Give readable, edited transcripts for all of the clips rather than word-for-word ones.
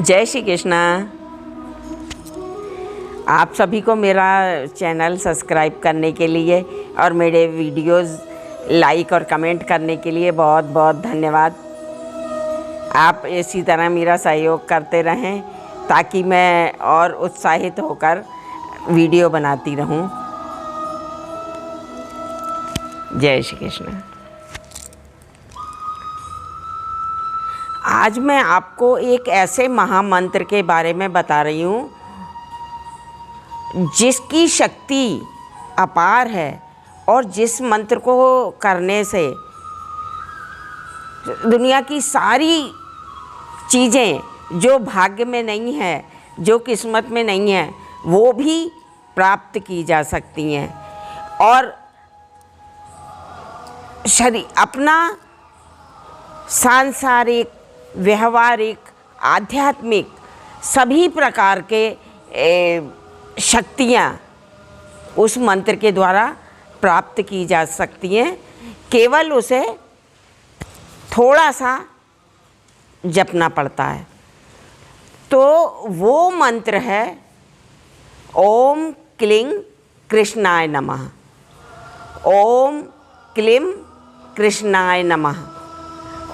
जय श्री कृष्णा। आप सभी को मेरा चैनल सब्सक्राइब करने के लिए और मेरे वीडियोस लाइक और कमेंट करने के लिए बहुत बहुत धन्यवाद। आप इसी तरह मेरा सहयोग करते रहें ताकि मैं और उत्साहित होकर वीडियो बनाती रहूं। जय श्री कृष्ण। आज मैं आपको एक ऐसे महामंत्र के बारे में बता रही हूँ जिसकी शक्ति अपार है और जिस मंत्र को करने से दुनिया की सारी चीज़ें जो भाग्य में नहीं है, जो किस्मत में नहीं है, वो भी प्राप्त की जा सकती हैं और शरीर अपना सांसारिक, व्यवहारिक, आध्यात्मिक सभी प्रकार के शक्तियाँ उस मंत्र के द्वारा प्राप्त की जा सकती हैं। केवल उसे थोड़ा सा जपना पड़ता है। तो वो मंत्र है ओम क्लीं कृष्णाय नमः। ओम क्लीं कृष्णाय नमः।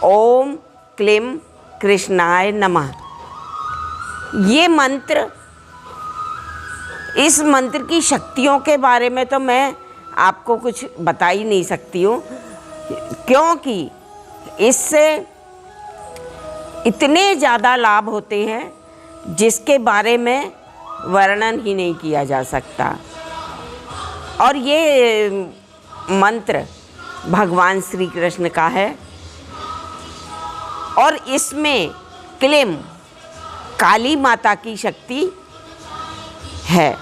ओम क्लीं कृष्णाय नमः। ये मंत्र, इस मंत्र की शक्तियों के बारे में तो मैं आपको कुछ बता ही नहीं सकती हूँ, क्योंकि इससे इतने ज़्यादा लाभ होते हैं जिसके बारे में वर्णन ही नहीं किया जा सकता। और ये मंत्र भगवान श्री कृष्ण का है और इसमें क्लीं काली माता की शक्ति है।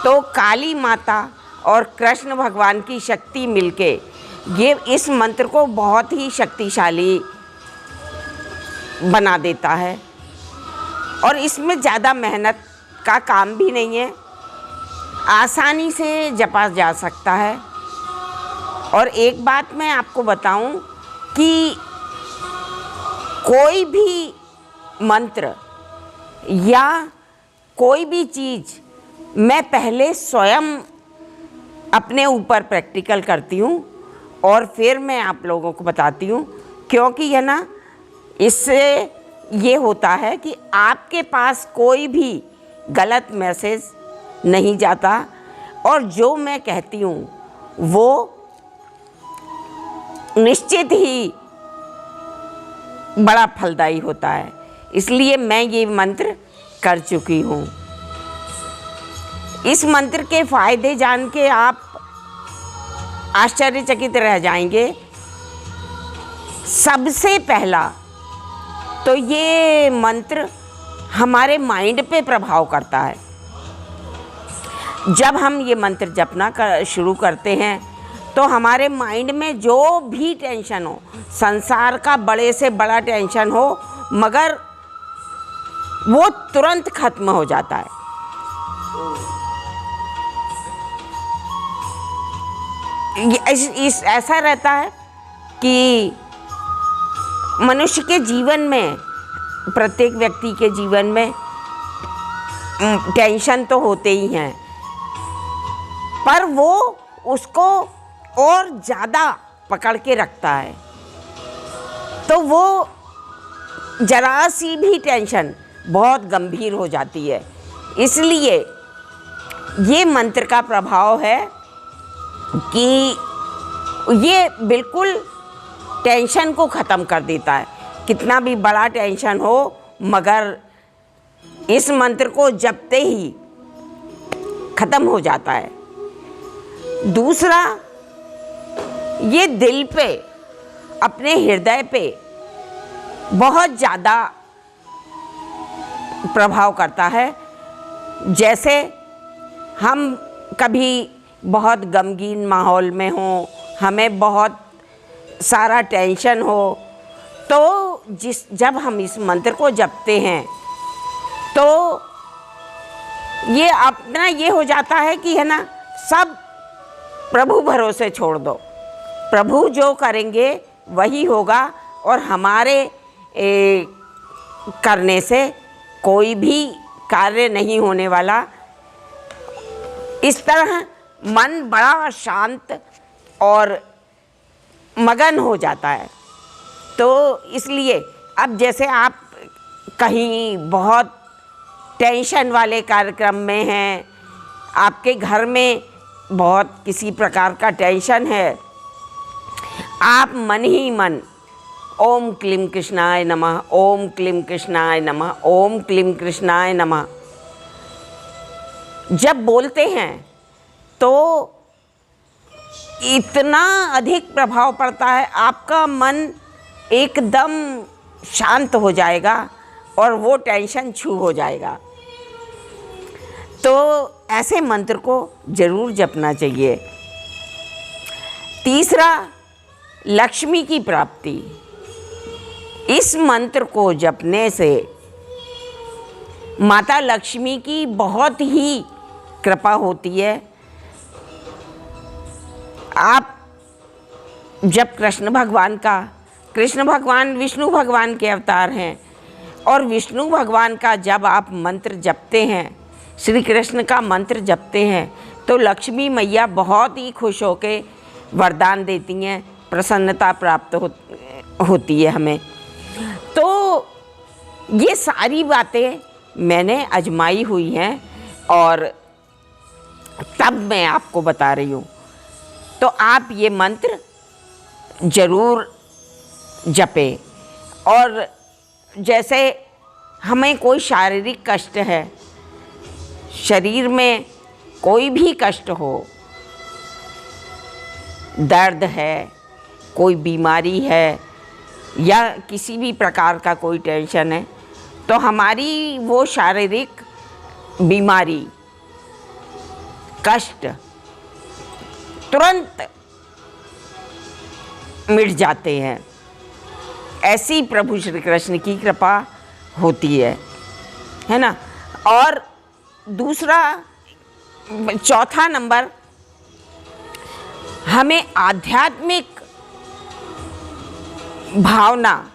तो काली माता और कृष्ण भगवान की शक्ति मिलके ये इस मंत्र को बहुत ही शक्तिशाली बना देता है और इसमें ज़्यादा मेहनत का काम भी नहीं है, आसानी से जपा जा सकता है। और एक बात मैं आपको बताऊं कि कोई भी मंत्र या कोई भी चीज़ मैं पहले स्वयं अपने ऊपर प्रैक्टिकल करती हूँ और फिर मैं आप लोगों को बताती हूँ, क्योंकि है ना, इससे ये होता है कि आपके पास कोई भी गलत मैसेज नहीं जाता और जो मैं कहती हूँ वो निश्चित ही बड़ा फलदायी होता है। इसलिए मैं ये मंत्र कर चुकी हूँ। इस मंत्र के फायदे जान के आप आश्चर्यचकित रह जाएंगे। सबसे पहला तो ये मंत्र हमारे माइंड पे प्रभाव करता है। जब हम ये मंत्र जपना शुरू करते हैं तो हमारे माइंड में जो भी टेंशन हो, संसार का बड़े से बड़ा टेंशन हो, मगर वो तुरंत खत्म हो जाता है। ऐसा रहता है कि मनुष्य के जीवन में, प्रत्येक व्यक्ति के जीवन में टेंशन तो होते ही हैं, पर वो उसको और ज़्यादा पकड़ के रखता है। तो वो जरा सी भी टेंशन बहुत गंभीर हो जाती है। इसलिए ये मंत्र का प्रभाव है कि ये बिल्कुल टेंशन को ख़त्म कर देता है। कितना भी बड़ा टेंशन हो, मगर इस मंत्र को जपते ही ख़त्म हो जाता है। दूसरा, ये दिल पे, अपने हृदय पे बहुत ज़्यादा प्रभाव करता है। जैसे हम कभी बहुत गमगीन माहौल में हों, हमें बहुत सारा टेंशन हो, तो जब हम इस मंत्र को जपते हैं तो ये अपना ये हो जाता है कि है ना, सब प्रभु भरोसे छोड़ दो। प्रभु जो करेंगे वही होगा और हमारे करने से कोई भी कार्य नहीं होने वाला। इस तरह मन बड़ा शांत और मगन हो जाता है। तो इसलिए अब जैसे आप कहीं बहुत टेंशन वाले कार्यक्रम में हैं, आपके घर में बहुत किसी प्रकार का टेंशन है, आप मन ही मन ओम क्लीं कृष्णाय नमः, ओम क्लीं कृष्णाय नमः, ओम क्लीं कृष्णाय नमः जब बोलते हैं तो इतना अधिक प्रभाव पड़ता है, आपका मन एकदम शांत हो जाएगा और वो टेंशन छू हो जाएगा। तो ऐसे मंत्र को जरूर जपना चाहिए। तीसरा, लक्ष्मी की प्राप्ति। इस मंत्र को जपने से माता लक्ष्मी की बहुत ही कृपा होती है। आप जब कृष्ण भगवान विष्णु भगवान के अवतार हैं, और विष्णु भगवान का जब आप मंत्र जपते हैं, श्री कृष्ण का मंत्र जपते हैं, तो लक्ष्मी मैया बहुत ही खुश होकर वरदान देती हैं, प्रसन्नता प्राप्त होती है हमें। तो ये सारी बातें मैंने आजमाई हुई हैं और तब मैं आपको बता रही हूँ। तो आप ये मंत्र ज़रूर जपें। और जैसे हमें कोई शारीरिक कष्ट है, शरीर में कोई भी कष्ट हो, दर्द है, कोई बीमारी है या किसी भी प्रकार का कोई टेंशन है, तो हमारी वो शारीरिक बीमारी, कष्ट तुरंत मिट जाते हैं। ऐसी प्रभु श्री कृष्ण की कृपा होती है ना। और दूसरा, चौथा नंबर, हमें आध्यात्मिक भावना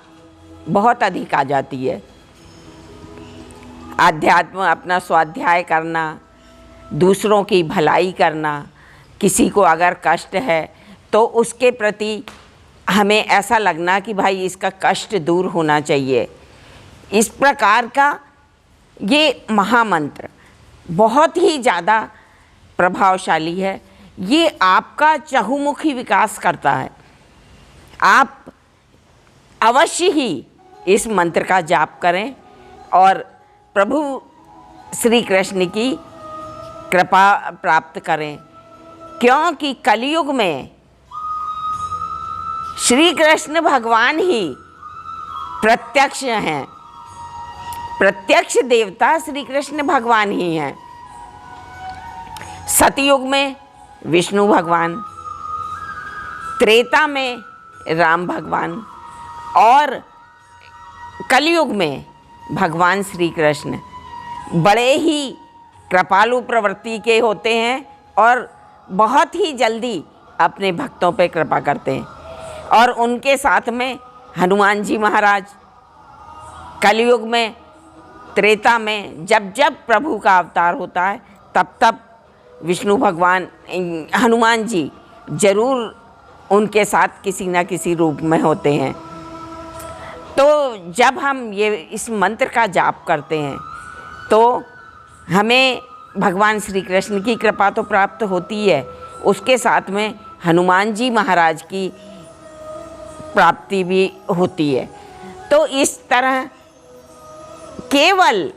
बहुत अधिक आ जाती है। आध्यात्म, अपना स्वाध्याय करना, दूसरों की भलाई करना, किसी को अगर कष्ट है तो उसके प्रति हमें ऐसा लगना कि भाई इसका कष्ट दूर होना चाहिए। इस प्रकार का ये महामंत्र बहुत ही ज़्यादा प्रभावशाली है। ये आपका चहुमुखी विकास करता है। आप अवश्य ही इस मंत्र का जाप करें और प्रभु श्री कृष्ण की कृपा प्राप्त करें, क्योंकि कलयुग में श्री कृष्ण भगवान ही प्रत्यक्ष हैं। प्रत्यक्ष देवता श्री कृष्ण भगवान ही हैं। सतयुग में विष्णु भगवान, त्रेता में राम भगवान और कलयुग में भगवान श्री कृष्ण बड़े ही कृपालु प्रवृत्ति के होते हैं और बहुत ही जल्दी अपने भक्तों पे कृपा करते हैं। और उनके साथ में हनुमान जी महाराज, कलयुग में, त्रेता में जब जब प्रभु का अवतार होता है तब तब विष्णु भगवान, हनुमान जी जरूर उनके साथ किसी न किसी रूप में होते हैं। तो जब हम ये इस मंत्र का जाप करते हैं तो हमें भगवान श्री कृष्ण की कृपा तो प्राप्त होती है, उसके साथ में हनुमान जी महाराज की प्राप्ति भी होती है। तो इस तरह केवल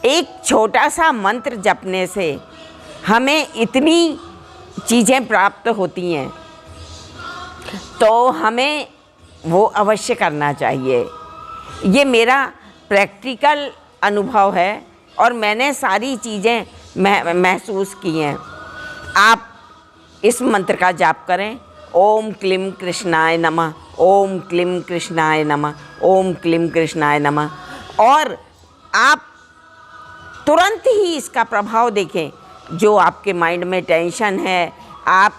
एक छोटा सा मंत्र जपने से हमें इतनी चीज़ें प्राप्त होती हैं, तो हमें वो अवश्य करना चाहिए। ये मेरा प्रैक्टिकल अनुभव है और मैंने सारी चीज़ें महसूस की हैं। आप इस मंत्र का जाप करें, ओम क्लीं कृष्णाय नमः, ओम क्लीं कृष्णाय नमः, ओम क्लीं कृष्णाय नमः, और आप तुरंत ही इसका प्रभाव देखें। जो आपके माइंड में टेंशन है,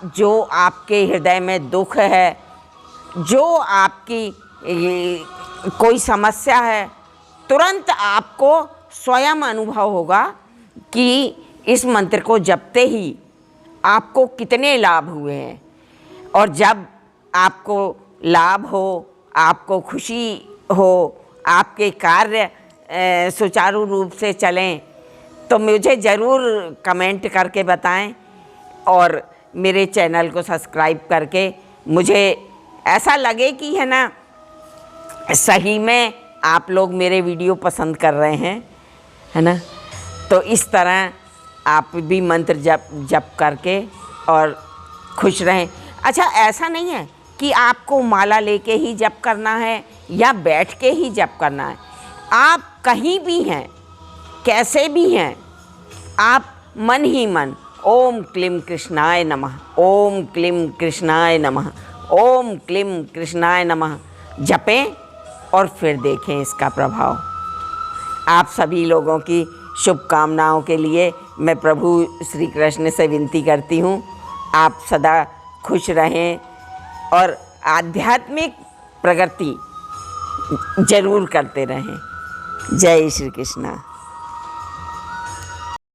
जो आपके हृदय में दुख है, जो आपकी कोई समस्या है, तुरंत आपको स्वयं अनुभव होगा कि इस मंत्र को जपते ही आपको कितने लाभ हुए हैं। और जब आपको लाभ हो, आपको खुशी हो, आपके कार्य सुचारू रूप से चलें, तो मुझे ज़रूर कमेंट करके बताएं और मेरे चैनल को सब्सक्राइब करके, मुझे ऐसा लगे कि है ना सही में आप लोग मेरे वीडियो पसंद कर रहे हैं, है ना। तो इस तरह आप भी मंत्र जप करके और खुश रहें। अच्छा, ऐसा नहीं है कि आपको माला लेके ही जप करना है या बैठ के ही जप करना है। आप कहीं भी हैं, कैसे भी हैं, आप मन ही मन ओम क्लीं कृष्णाय नमः, ओम क्लीं कृष्णाय नमः, ओम क्लीं कृष्णाय नमः जपें और फिर देखें इसका प्रभाव। आप सभी लोगों की शुभकामनाओं के लिए मैं प्रभु श्री कृष्ण से विनती करती हूँ, आप सदा खुश रहें और आध्यात्मिक प्रगति जरूर करते रहें। जय श्री कृष्ण।